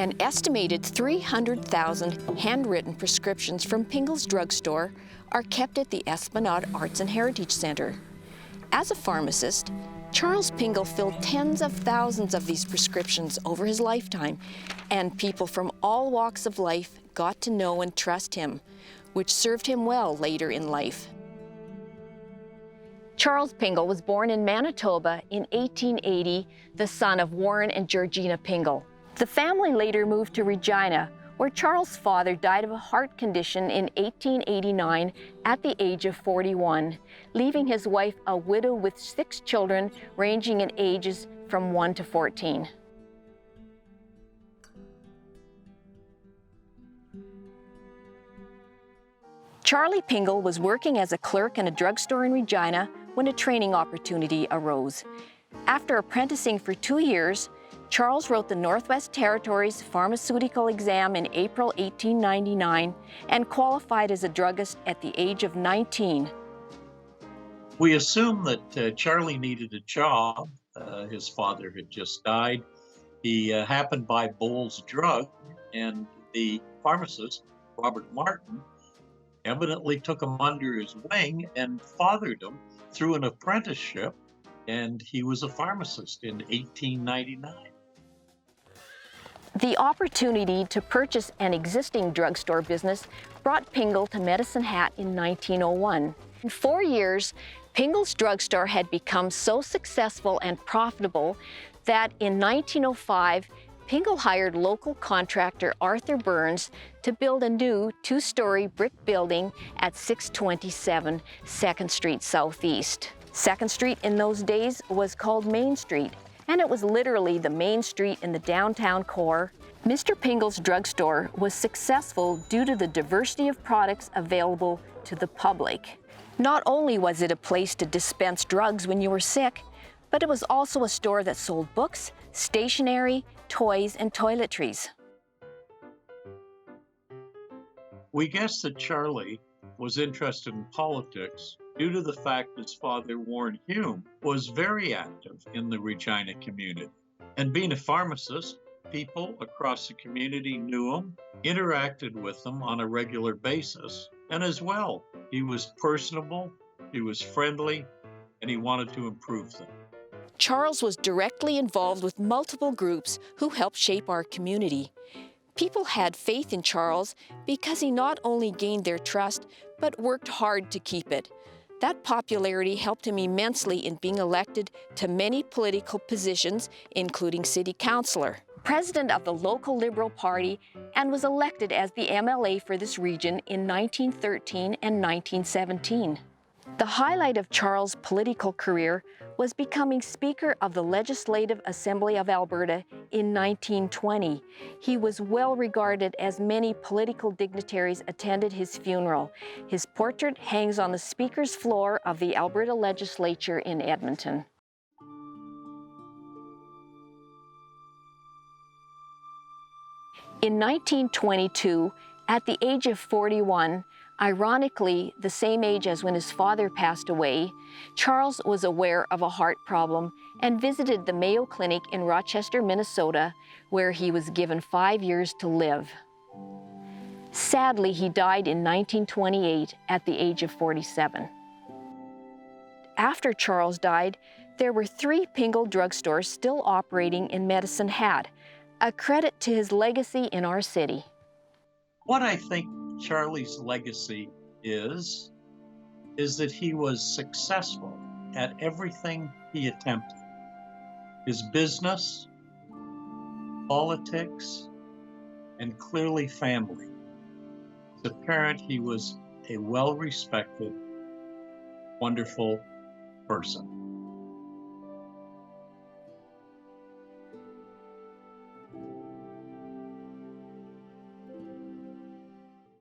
An estimated 300,000 handwritten prescriptions from Pingle's drugstore are kept at the Esplanade Arts and Heritage Centre. As a pharmacist, Charles Pingle filled tens of thousands of these prescriptions over his lifetime, and people from all walks of life got to know and trust him, which served him well later in life. Charles Pingle was born in Manitoba in 1880, the son of Warren and Georgina Pingle. The family later moved to Regina, where Charles' father died of a heart condition in 1889 at the age of 41, leaving his wife a widow with 6 children ranging in ages from 1 to 14. Charlie Pingle was working as a clerk in a drugstore in Regina when a training opportunity arose. After apprenticing for 2 years, Charles wrote the Northwest Territories pharmaceutical exam in April 1899 and qualified as a druggist at the age of 19. We assume that Charlie needed a job. His father had just died. He happened by Bowles Drug, and the pharmacist, Robert Martin, evidently took him under his wing and fathered him through an apprenticeship, and he was a pharmacist in 1899. The opportunity to purchase an existing drugstore business brought Pingle to Medicine Hat in 1901. In 4 years, Pingle's drugstore had become so successful and profitable that in 1905, Pingle hired local contractor Arthur Burns to build a new 2-story brick building at 627 2nd Street Southeast. 2nd Street in those days was called Main Street, and it was literally the main street in the downtown core. Mr. Pingle's drugstore was successful due to the diversity of products available to the public. Not only was it a place to dispense drugs when you were sick, but it was also a store that sold books, stationery, toys, and toiletries. We guess that Charlie was interested in politics due to the fact his father, Warren Hume, was very active in the Regina community. And being a pharmacist, people across the community knew him, interacted with him on a regular basis, and as well, he was personable, he was friendly, and he wanted to improve them. Charles was directly involved with multiple groups who helped shape our community. People had faith in Charles because he not only gained their trust, but worked hard to keep it. That popularity helped him immensely in being elected to many political positions, including city councillor, president of the local Liberal Party, and was elected as the MLA for this region in 1913 and 1917. The highlight of Charles' political career was becoming Speaker of the Legislative Assembly of Alberta in 1920. He was well regarded as many political dignitaries attended his funeral. His portrait hangs on the Speaker's floor of the Alberta Legislature in Edmonton. In 1922, at the age of 41, ironically the same age as when his father passed away, Charles was aware of a heart problem and visited the Mayo Clinic in Rochester, Minnesota, where he was given 5 years to live. Sadly, he died in 1928 at the age of 47. After Charles died, there were 3 Pingle drugstores still operating in Medicine Hat, a credit to his legacy in our city. What I think Charlie's legacy is that he was successful at everything he attempted. His business, politics, and clearly family. As a parent, he was a well-respected, wonderful person.